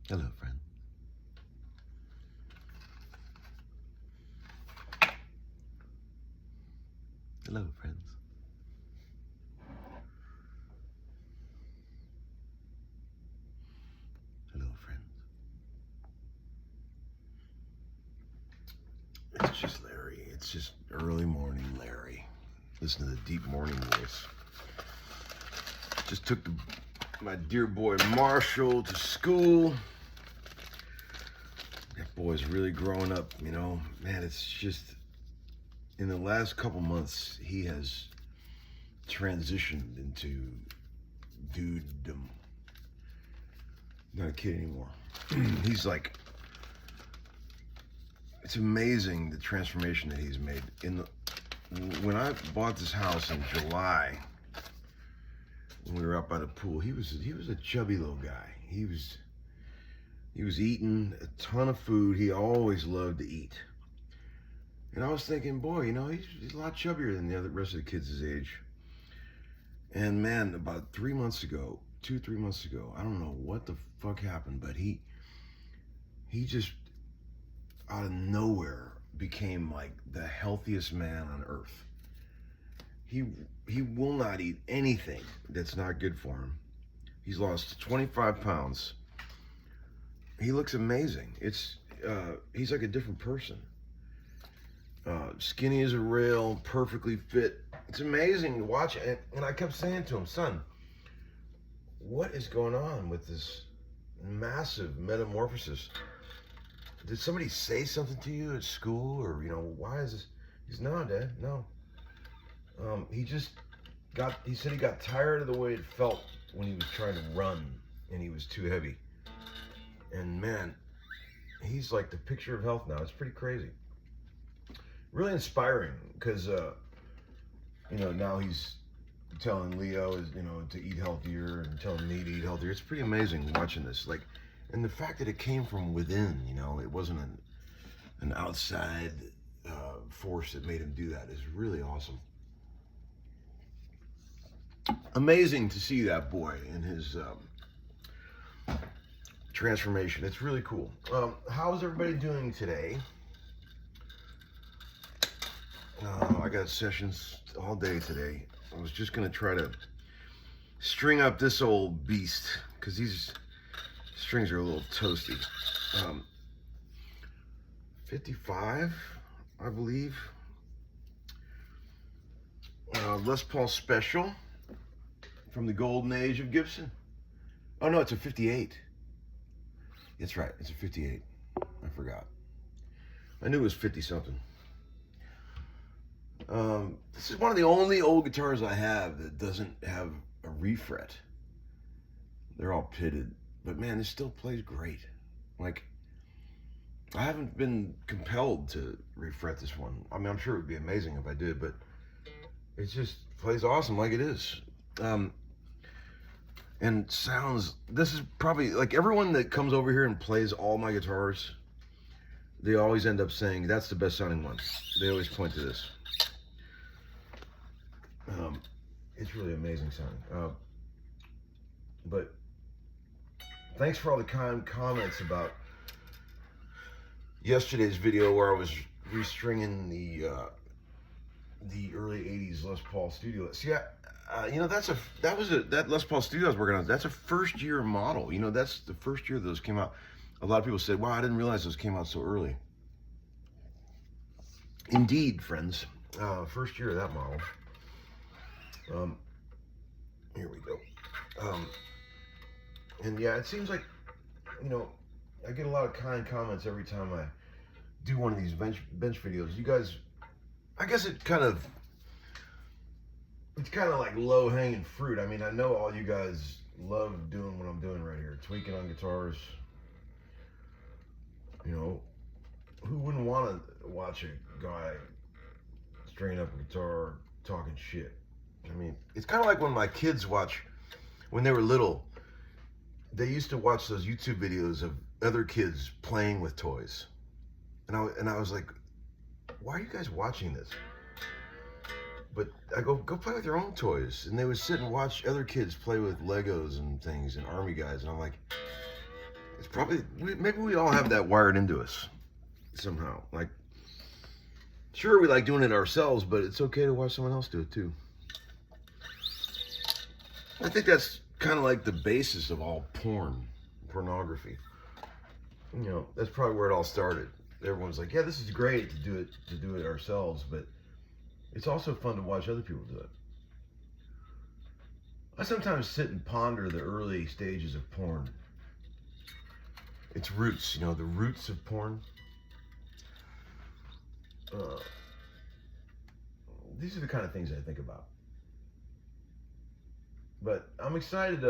Hello, friend. Hello, friends. Hello, friends. It's just Larry. It's just early morning Larry. Listen to the deep morning voice. Just took my dear boy Marshall to school. That boy's really growing up, you know. Man, it's just, in the last couple months, he has transitioned into dudedom. Not a kid anymore. He's like, it's amazing the transformation that he's made. When I bought this house in July, when we were out by the pool, he was a chubby little guy. He was eating a ton of food. He always loved to eat. And I was thinking, boy, you know, he's a lot chubbier than the rest of the kids his age. And man, about 3 months ago, 2-3 months ago, I don't know what the fuck happened, but he just out of nowhere became like the healthiest man on earth. He will not eat anything that's not good for him. He's lost 25 pounds. He looks amazing. He's like a different person. Skinny as a rail, perfectly fit. It's amazing to watch. And I kept saying to him, son, what is going on with this massive metamorphosis? Did somebody say something to you at school, or, you know, why is this? He's, no, Dad, no. He said he got tired of the way it felt when he was trying to run and he was too heavy. And man, he's like the picture of health now. It's pretty crazy. Really inspiring, because, you know, now he's telling Leo, you know, to eat healthier and telling me to eat healthier. It's pretty amazing watching this. Like, and the fact that it came from within, you know, it wasn't an outside force that made him do that, is really awesome. Amazing to see that boy in his transformation. It's really cool. How's everybody doing today? I got sessions all day today. I was just gonna try to string up this old beast, because these strings are a little toasty. 55, I believe. Les Paul Special from the golden age of Gibson. Oh no, it's a 58. That's right, it's a 58. I forgot. I knew it was 50 something. This is one of the only old guitars I have that doesn't have a refret. They're all pitted, but man, this still plays great. Like, I haven't been compelled to refret this one. I mean, I'm sure it would be amazing if I did, but it just plays awesome like it is. And sounds, this is probably, like, everyone that comes over here and plays all my guitars, they always end up saying, that's the best sounding one. They always point to this. It's really amazing sounding. But thanks for all the kind comments about yesterday's video where I was restringing the early '80s Les Paul Studio. See, you know, that Les Paul Studio I was working on. That's a first year model. You know, that's the first year those came out. A lot of people said, "Wow, I didn't realize those came out so early." Indeed, friends, first year of that model. Here we go. And yeah, it seems like, you know, I get a lot of kind comments every time I do one of these bench videos. You guys, I guess it's kind of like low hanging fruit. I mean, I know all you guys love doing what I'm doing right here, tweaking on guitars. You know, who wouldn't want to watch a guy stringing up a guitar talking shit? I mean, it's kind of like when my kids when they were little, they used to watch those YouTube videos of other kids playing with toys. And I was like, why are you guys watching this? But I go play with your own toys. And they would sit and watch other kids play with Legos and things and army guys. And I'm like, It's probably, maybe we all have that wired into us somehow. Like, sure, we like doing it ourselves, but it's okay to watch someone else do it too. I think that's kind of like the basis of all pornography. You know, that's probably where it all started. Everyone's like, yeah, this is great to do it ourselves, but it's also fun to watch other people do it. I sometimes sit and ponder the early stages of porn. Its roots, you know, the roots of porn. These are the kind of things I think about. But I'm excited.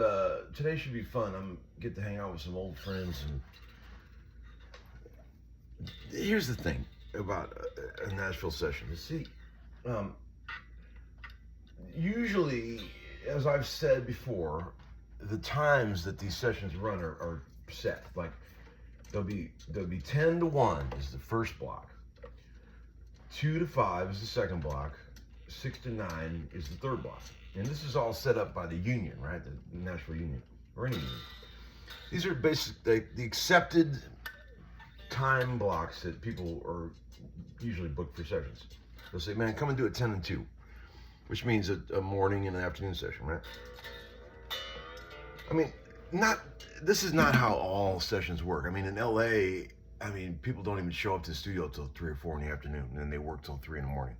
Today should be fun. I'm get to hang out with some old friends. And here's the thing about a Nashville session. See, usually, as I've said before, the times that these sessions run are set. Like they'll be 10 to 1 is the first block, 2 to 5 is the second block, 6 to 9 is the third block. And this is all set up by the union, right? The Nashville Union, or any union. These are basically the accepted time blocks that people are usually booked for sessions. They'll say, man, come and do it 10 and 2, which means a morning and an afternoon session, right? I mean, this is not how all sessions work. I mean, in LA, people don't even show up to the studio till 3 or 4 in the afternoon, and then they work till 3 in the morning.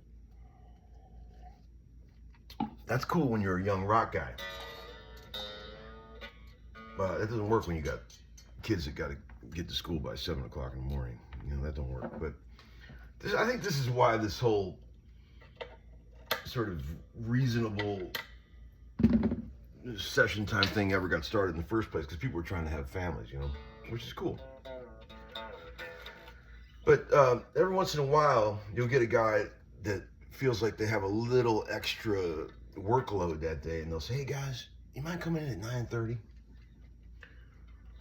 That's cool when you're a young rock guy. But that doesn't work when you got kids that got to get to school by 7 o'clock in the morning. You know, that don't work. But I think this is why this whole sort of reasonable session time thing ever got started in the first place, because people were trying to have families, you know, which is cool. But every once in a while, you'll get a guy that feels like they have a little extra workload that day, and they'll say, hey guys, you mind coming in at 9:30?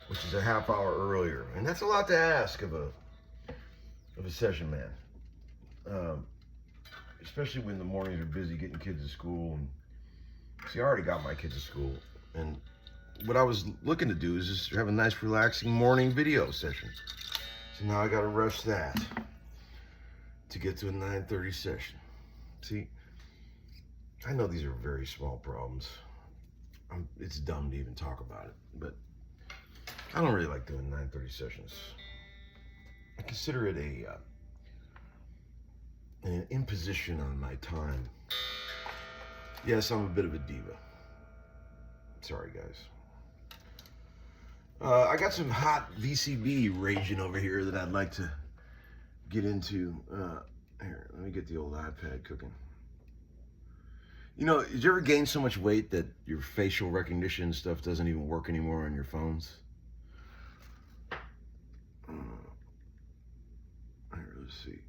Which is a half hour earlier. And that's a lot to ask of a session man. Especially when the mornings are busy getting kids to school. And see, I already got my kids to school, and what I was looking to do is just have a nice relaxing morning video session. So now I gotta rush that to get to a 9:30 session. See, I know these are very small problems. It's dumb to even talk about it, but I don't really like doing 9:30 sessions. I consider it an imposition on my time. Yes, I'm a bit of a diva. Sorry, guys. I got some hot VCB raging over here that I'd like to get into. Here, let me get the old iPad cooking. You know, did you ever gain so much weight that your facial recognition stuff doesn't even work anymore on your phones? Here, let's see.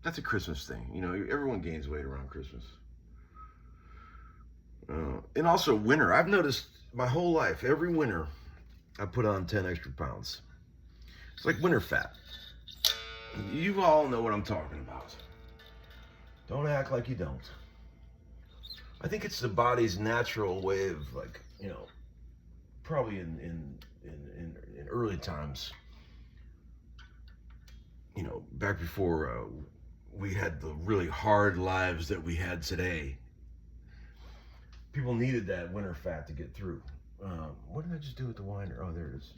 That's a Christmas thing. You know, everyone gains weight around Christmas. And also winter. I've noticed my whole life, every winter, I put on 10 extra pounds. It's like winter fat. You all know what I'm talking about. Don't act like you don't. I think it's the body's natural way of, like, you know, probably in early times, you know, back before we had the really hard lives that we had today, people needed that winter fat to get through. What did I just do with the wine? Oh, there it is.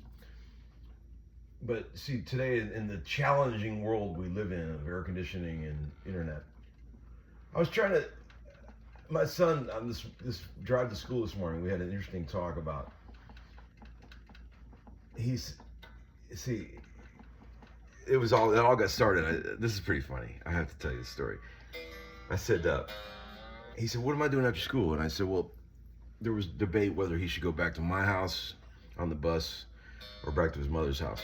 But see, today in the challenging world we live in of air conditioning and internet, I was trying to, my son, on this drive to school this morning, we had an interesting talk about, it all got started. This is pretty funny. I have to tell you the story. I said, he said, what am I doing after school? And I said, well, there was debate whether he should go back to my house on the bus or back to his mother's house.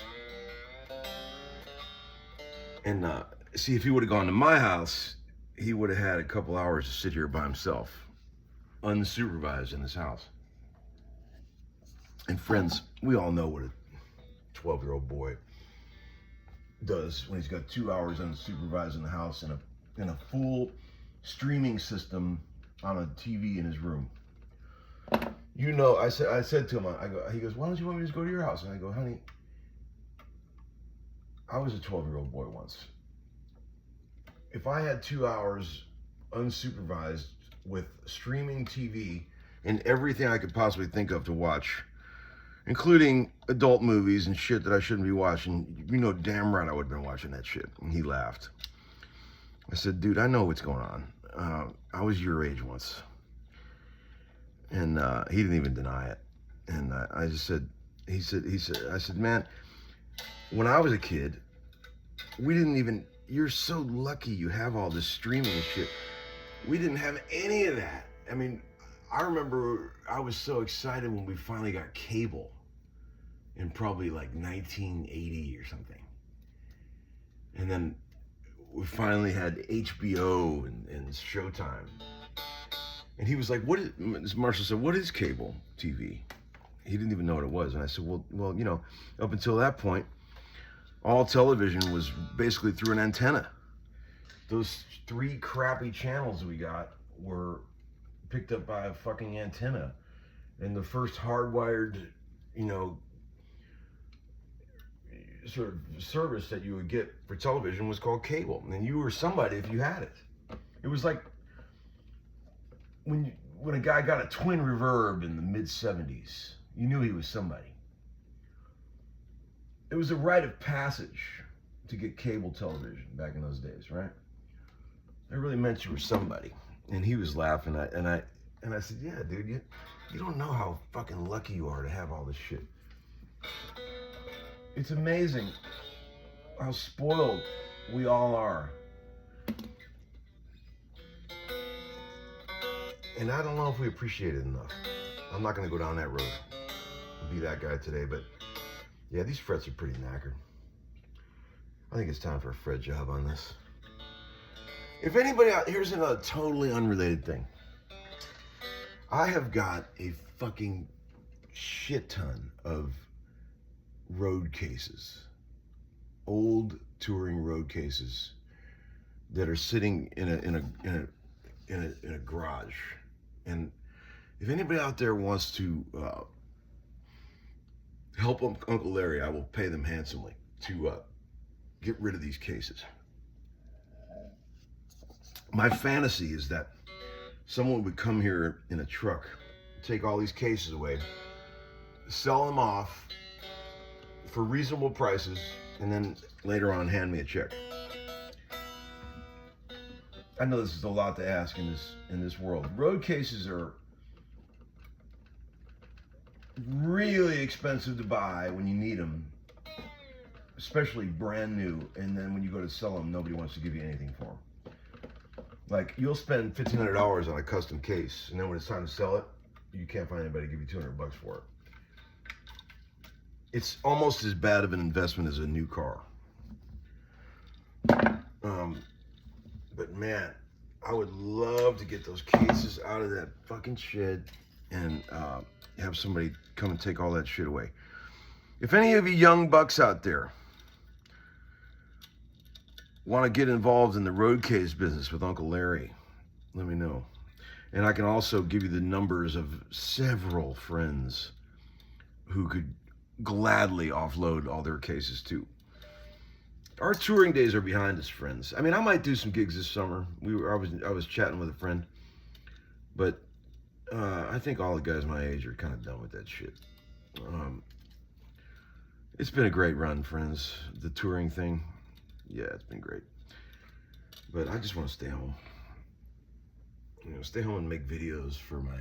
And see, if he would have gone to my house, he would have had a couple hours to sit here by himself, unsupervised in his house. And friends, we all know what a 12-year-old boy does when he's got 2 hours unsupervised in the house in a full streaming system on a TV in his room. You know, I said to him, he goes, why don't you want me to just go to your house? And I go, honey, I was a 12-year-old boy once. If I had 2 hours unsupervised with streaming TV and everything I could possibly think of to watch, including adult movies and shit that I shouldn't be watching, you know damn right I would have been watching that shit. And he laughed. I said, dude, I know what's going on. I was your age once. And he didn't even deny it. And I just said, I said, man, when I was a kid, we didn't even, you're so lucky you have all this streaming and shit. We didn't have any of that. I mean, I remember I was so excited when we finally got cable in probably like 1980 or something. And then we finally had HBO and Showtime. And he was like, what is, Marshall said, what is cable TV? He didn't even know what it was. And I said, well, you know, up until that point, all television was basically through an antenna. Those 3 crappy channels we got were picked up by a fucking antenna. And the first hardwired, you know, sort of service that you would get for television was called cable. And you were somebody if you had it. It was like when a guy got a twin reverb in the mid-70s, you knew he was somebody. It was a rite of passage to get cable television back in those days, right? It really meant you were somebody. And he was laughing, and I said, yeah, dude, you don't know how fucking lucky you are to have all this shit. It's amazing how spoiled we all are. And I don't know if we appreciate it enough. I'm not gonna go down that road and be that guy today, but yeah, these frets are pretty knackered. I think it's time for a fret job on this. If anybody out, here's another totally unrelated thing. I have got a fucking shit ton of road cases, old touring road cases that are sitting in a garage. And if anybody out there wants to help Uncle Larry, I will pay them handsomely to get rid of these cases. My fantasy is that someone would come here in a truck, take all these cases away, sell them off for reasonable prices, and then later on hand me a check. I know this is a lot to ask in this world. Road cases are really expensive to buy when you need them, especially brand new, and then when you go to sell them, nobody wants to give you anything for them. Like, you'll spend $1,500 on a custom case, and then when it's time to sell it, you can't find anybody to give you $200 for it. It's almost as bad of an investment as a new car. But man, I would love to get those cases out of that fucking shed and have somebody come and take all that shit away. If any of you young bucks out there want to get involved in the road case business with Uncle Larry, let me know. And I can also give you the numbers of several friends who could gladly offload all their cases too. Our touring days are behind us, friends. I mean, I might do some gigs this summer. I was chatting with a friend, but I think all the guys my age are kind of done with that shit. It's been a great run, friends. The touring thing, yeah, it's been great. But I just want to stay home. You know, stay home and make videos for my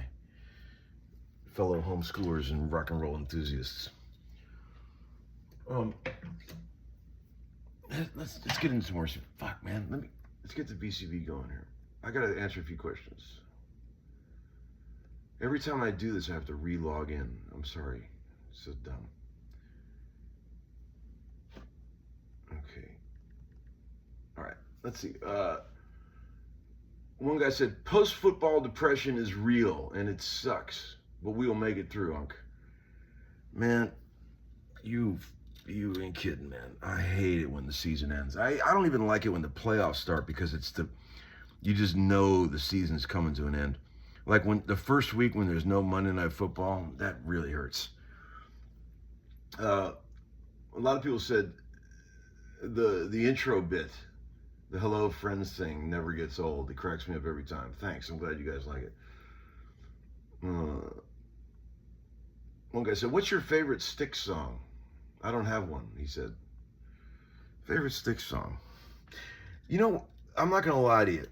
fellow homeschoolers and rock and roll enthusiasts. Let's get into some more shit. Fuck, man. Let's get the BCB going here. I gotta answer a few questions. Every time I do this, I have to re-log in. I'm sorry. It's so dumb. Okay. All right. Let's see. One guy said, post-football depression is real and it sucks, but we'll make it through, Unc. Man, you ain't kidding, man. I hate it when the season ends. I don't even like it when the playoffs start because you just know the season's coming to an end. Like when the first week when there's no Monday Night Football, that really hurts. A lot of people said the intro bit, the hello friends thing, never gets old. It cracks me up every time. Thanks. I'm glad you guys like it. One guy said, "What's your favorite Styx song?" I don't have one, he said. Favorite Styx song? You know, I'm not gonna lie to you.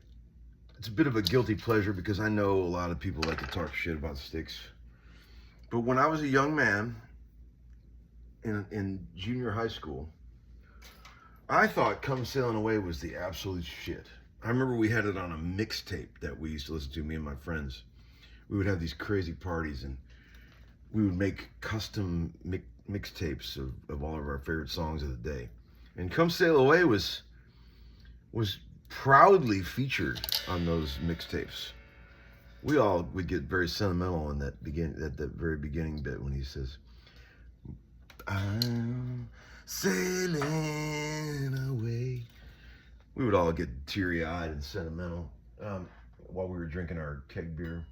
It's a bit of a guilty pleasure because I know a lot of people like to talk shit about Styx. But when I was a young man in junior high school, I thought Come Sailing Away was the absolute shit. I remember we had it on a mixtape that we used to listen to, me and my friends. We would have these crazy parties and we would make custom mixtapes of all of our favorite songs of the day. And Come Sail Away was proudly featured on those mixtapes. We all would get very sentimental in that very beginning bit when he says, "I'm sailing away." We would all get teary-eyed and sentimental while we were drinking our keg beer.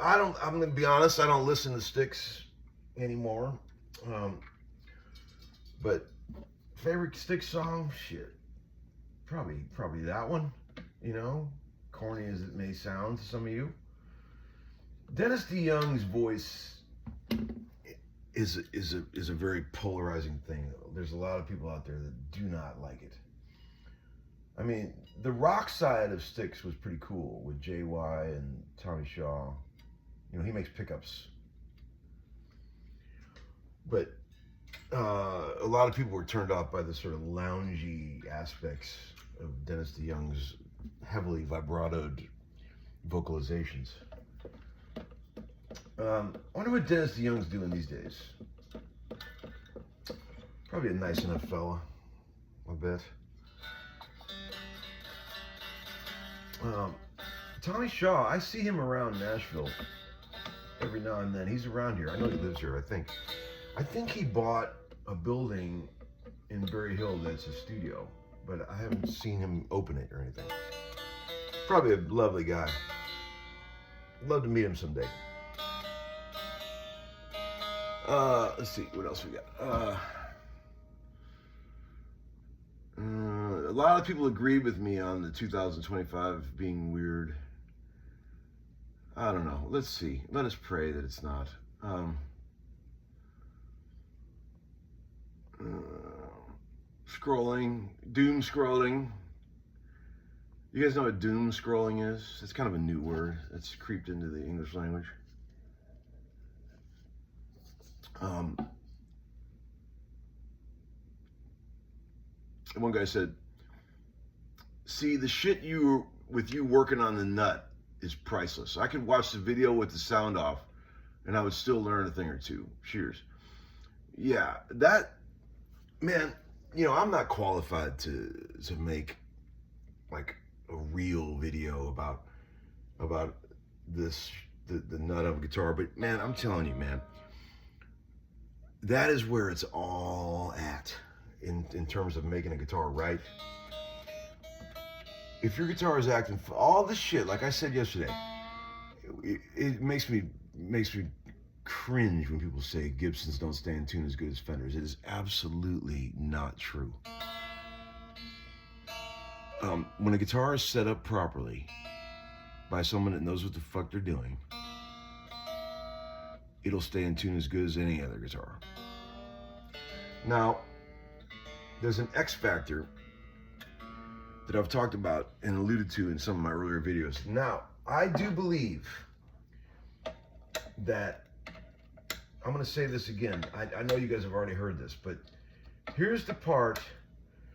I'm gonna be honest, I don't listen to Styx anymore. But favorite Styx song, shit, probably that one. You know, corny as it may sound to some of you. Dennis DeYoung's voice is a very polarizing thing. There's a lot of people out there that do not like it. I mean, the rock side of Styx was pretty cool with JY and Tommy Shaw. You know, he makes pickups. But a lot of people were turned off by the sort of loungy aspects of Dennis DeYoung's heavily vibratoed vocalizations. I wonder what Dennis DeYoung's doing these days. Probably a nice enough fella, I bet. Tommy Shaw, I see him around Nashville every now and then. He's around here. I know he lives here, I think he bought a building in Berry Hill that's a studio, but I haven't seen him open it or anything. Probably a lovely guy. Love to meet him someday. Let's see, what else we got? A lot of people agree with me on the 2025 being weird. I don't know. Let's see. Let us pray that it's not. Scrolling, doom scrolling. You guys know what doom scrolling is? It's kind of a new word that's creeped into the English language. One guy said, "See, the shit you working on the nut is priceless. I could watch the video with the sound off and I would still learn a thing or two. Cheers." Yeah, that, man, you know, I'm not qualified to make like a real video about this, the nut of a guitar, but man, I'm telling you, man, that is where it's all at in terms of making a guitar right. If your guitar is acting all the shit, like I said yesterday, it makes me cringe when people say Gibsons don't stay in tune as good as Fenders. It is absolutely not true. When a guitar is set up properly by someone that knows what the fuck they're doing, it'll stay in tune as good as any other guitar. Now, there's an X factor that I've talked about and alluded to in some of my earlier videos. Now, I do believe that, I'm gonna say this again, I know you guys have already heard this, but here's the part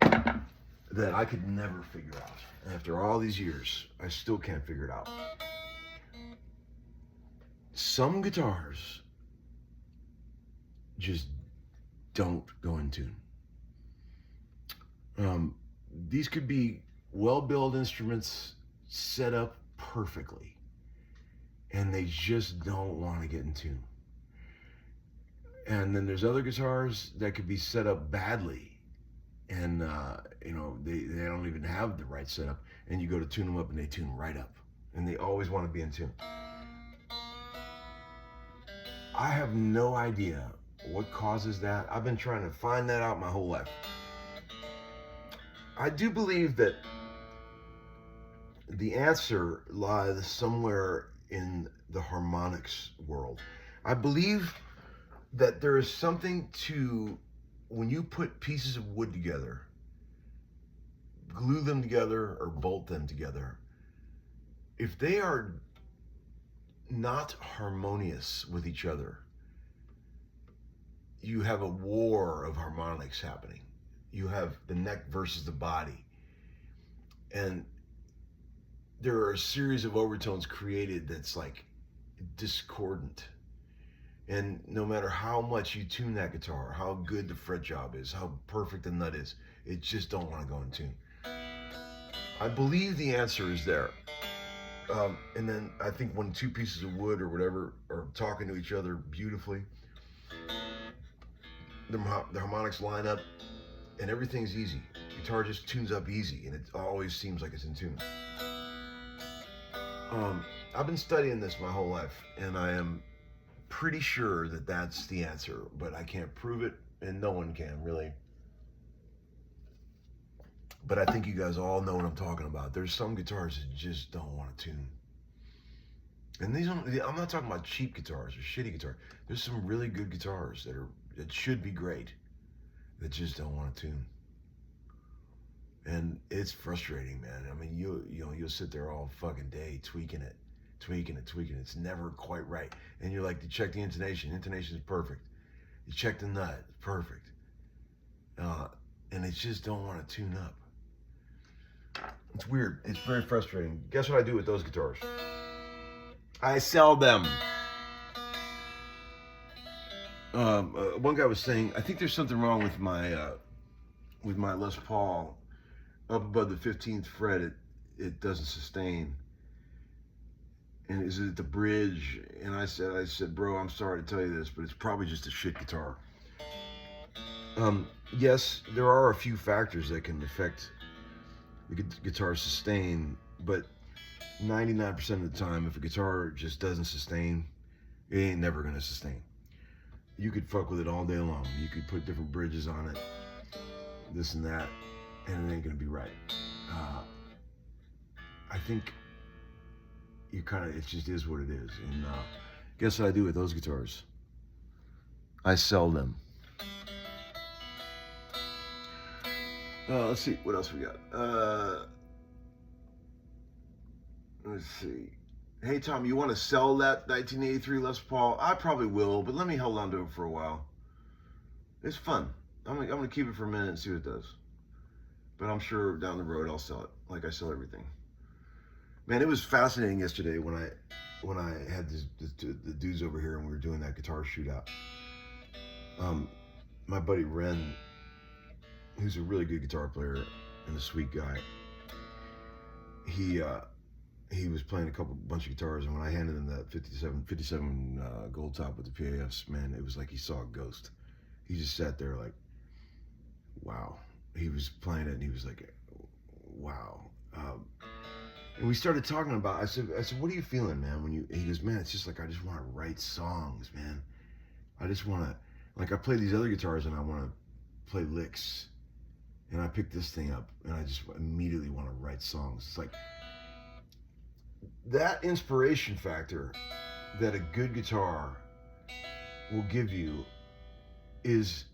that I could never figure out. After all these years, I still can't figure it out. Some guitars just don't go in tune. These could be well-built instruments set up perfectly, and they just don't want to get in tune. And then there's other guitars that could be set up badly, and you know, they don't even have the right setup, and you go to tune them up and they tune right up. and they always want to be in tune. I have no idea what causes that. I've been trying to find that out my whole life. I do believe that the answer lies somewhere in the harmonics world. I believe that there is something to when you put pieces of wood together, glue them together or bolt them together, if they are not harmonious with each other, you have a war of harmonics happening. You have the neck versus the body. And there are a series of overtones created that's like discordant. And no matter how much you tune that guitar, how good the fret job is, how perfect the nut is, it just don't want to go in tune. I believe the answer is there. And then I think when two pieces of wood or whatever are talking to each other beautifully, the harmonics line up and everything's easy. Guitar just tunes up easy and it always seems like it's in tune. I've been studying this my whole life and I am pretty sure that that's the answer, but I can't prove it and no one can really. But I think you guys all know what I'm talking about. There's some guitars that just don't want to tune. And I'm not talking about cheap guitars or shitty guitars. There's some really good guitars that should be great that just don't want to tune. And it's frustrating, man. I mean, you'll sit there all fucking day tweaking it. It's never quite right. And you're like, you check the intonation. Intonation is perfect. You check the nut. It's perfect. And it just don't want to tune up. It's weird. It's very frustrating. Guess what I do with those guitars? I sell them. One guy was saying, I think there's something wrong with my Les Paul. Up above the 15th fret, it doesn't sustain. And is it the bridge? And I said, bro, I'm sorry to tell you this, but it's probably just a shit guitar. Yes, there are a few factors that can affect the guitar sustain, but 99% of the time, if a guitar just doesn't sustain, it ain't never gonna sustain. You could fuck with it all day long. You could put different bridges on it, this and that, and it ain't gonna be right. I think it just is what it is. And guess what I do with those guitars? I sell them. Let's see, what else we got? Let's see. Hey, Tom, you want to sell that 1983 Les Paul? I probably will, but let me hold on to it for a while. It's fun. I'm gonna keep it for a minute and see what it does. But I'm sure down the road I'll sell it, like I sell everything. Man, it was fascinating yesterday when I had the dudes over here and we were doing that guitar shootout. My buddy Ren, who's a really good guitar player and a sweet guy, he was playing a bunch of guitars, and when I handed him that 57 gold top with the PAFs, man, it was like he saw a ghost. He just sat there like, wow. He was playing it and he was like, wow. And we started talking about, I said, what are you feeling, man? He goes, man, it's just like, I just want to write songs, man. I just want to, like I play these other guitars and I want to play licks. And I picked this thing up and I just immediately want to write songs. It's like, that inspiration factor that a good guitar will give you is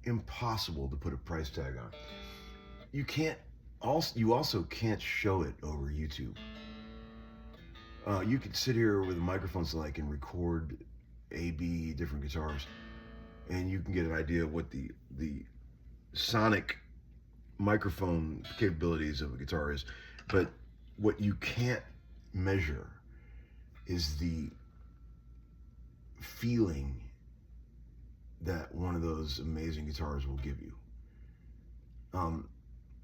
impossible to put a price tag on. You also can't show it over YouTube. You could sit here with a microphone select and record A-B different guitars, and you can get an idea of what the sonic microphone capabilities of a guitar is. But what you can't measure is the feeling that one of those amazing guitars will give you.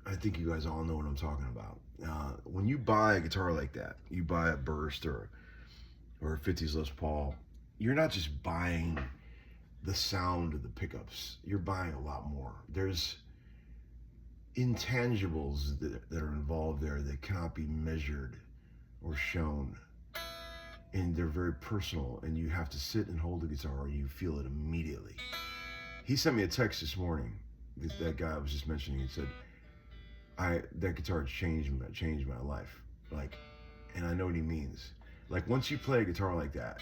I think you guys all know what I'm talking about. When you buy a guitar like that, you buy a Burst or a 50s Les Paul, you're not just buying the sound of the pickups, you're buying a lot more. There's intangibles that are involved there that cannot be measured or shown. And they're very personal, and you have to sit and hold the guitar and you feel it immediately. He sent me a text this morning, that guy I was just mentioning, and said, that guitar changed my life. Like, and I know what he means. Like, once you play a guitar like that,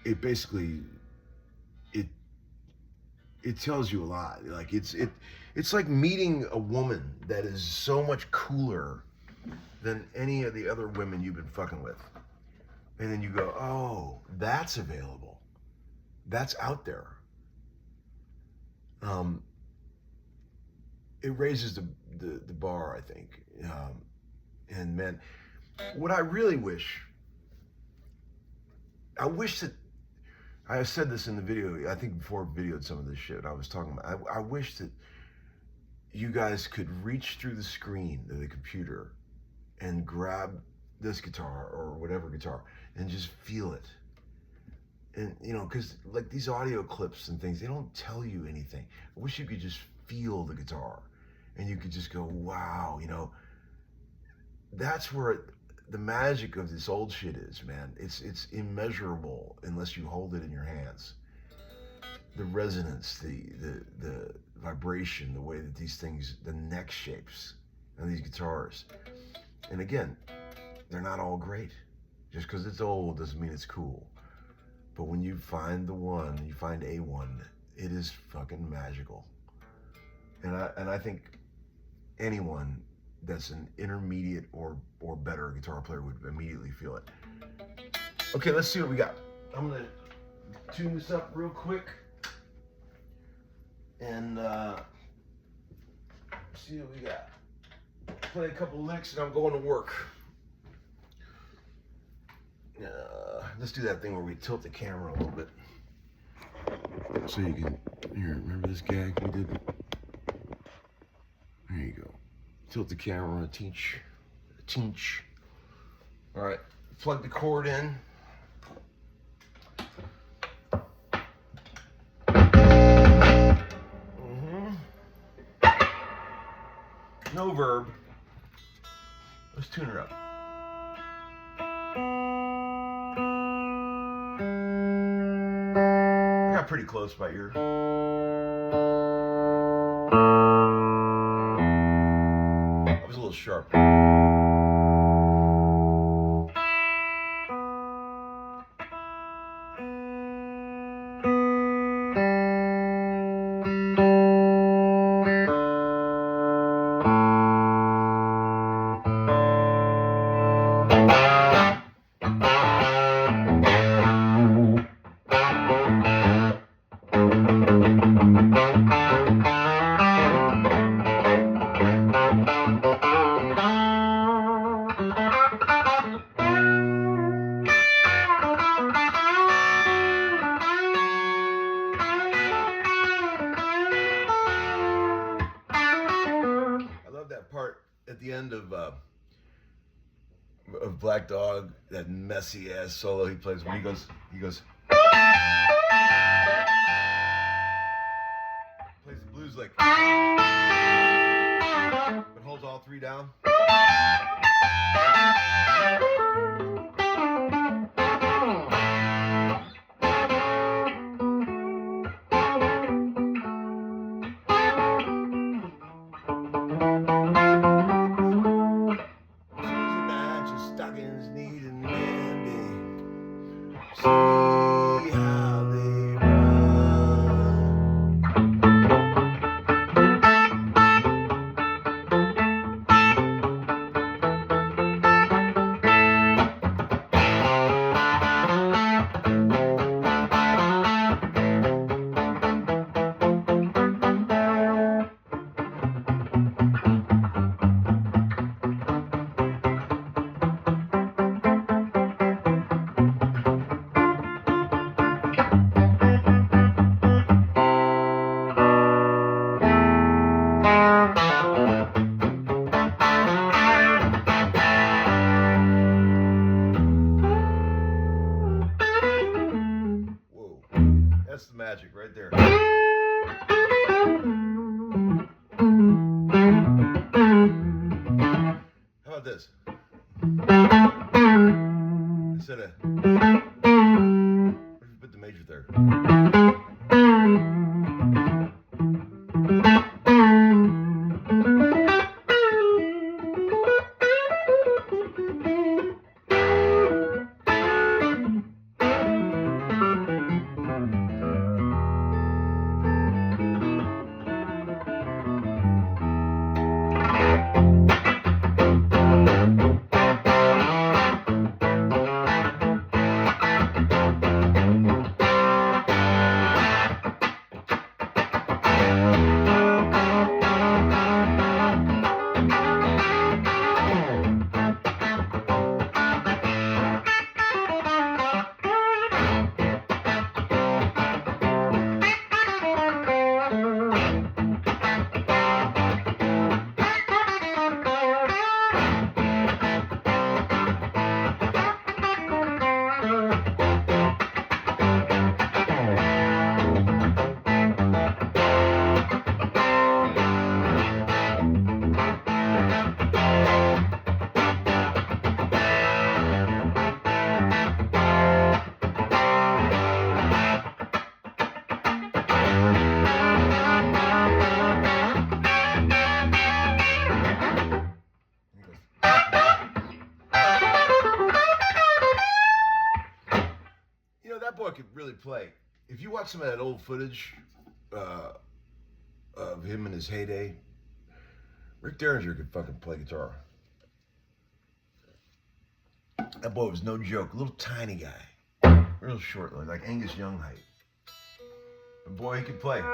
it basically, it tells you a lot. Like, it's like meeting a woman that is so much cooler than any of the other women you've been fucking with. And then you go, oh, that's available. That's out there. It raises the bar, I think. And man, what I really wish, I wish that, I said this in the video, I think before I videoed some of this shit I was talking about, I wish that you guys could reach through the screen of the computer and grab this guitar or whatever guitar and just feel it. And, you know, because like these audio clips and things, they don't tell you anything. I wish you could just feel the guitar and you could just go, wow, you know, that's where the magic of this old shit is, man. It's immeasurable unless you hold it in your hands. The resonance, the vibration, the way that these things, the neck shapes of these guitars. And again, they're not all great. Just because it's old doesn't mean it's cool. But when you find the one, you find a one, it is fucking magical. And I think anyone that's an intermediate or better guitar player would immediately feel it. Okay, let's see what we got. I'm gonna tune this up real quick and see what we got. Play a couple licks and I'm going to work. Let's do that thing where we tilt the camera a little bit. So you can, here, remember this gag we did? There you go. Tilt the camera, teach. All right, plug the cord in. No verb. Let's tune her up. I got pretty close by ear. I was a little sharp. At the end of Black Dog, that messy ass solo he plays when he goes plays the blues like, but holds all three down. That's the magic right there. How about this? Instead of put the major third. That boy could really play. If you watch some of that old footage of him in his heyday, Rick Derringer could fucking play guitar. That boy was no joke. A little tiny guy. Real short, like Angus Young height. But boy, he could play. I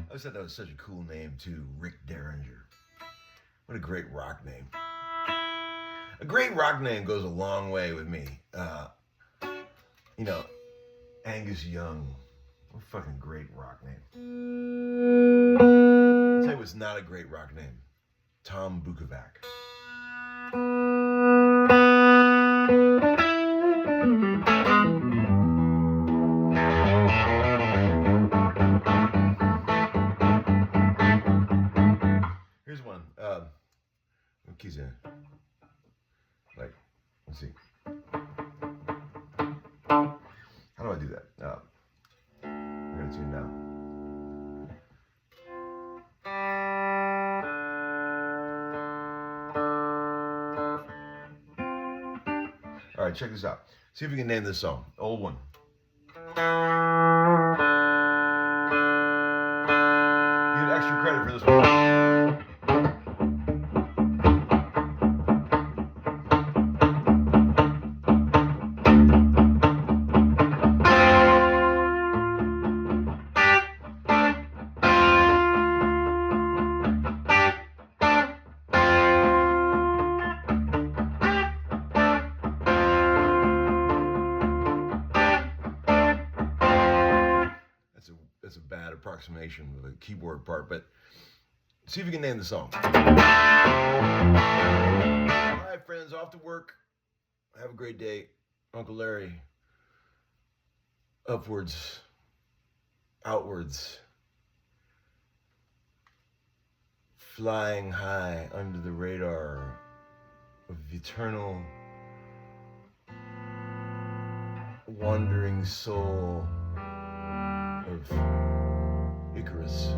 always thought that was such a cool name, too. Rick Derringer. What a great rock name. A great rock name goes a long way with me. Angus Young. What a fucking great rock name. I'll tell you what's not a great rock name. Tom Bukovac. Here's one. What keys in? Like, let's see. How do I do that? I'm gonna tune now. All right, check this out. See if we can name this song. Old one. You get extra credit for this one. That's a bad approximation of the keyboard part, but see if you can name the song. All right, friends, off to work. Have a great day. Uncle Larry. Upwards. Outwards. Flying high under the radar of eternal wandering soul of Icarus.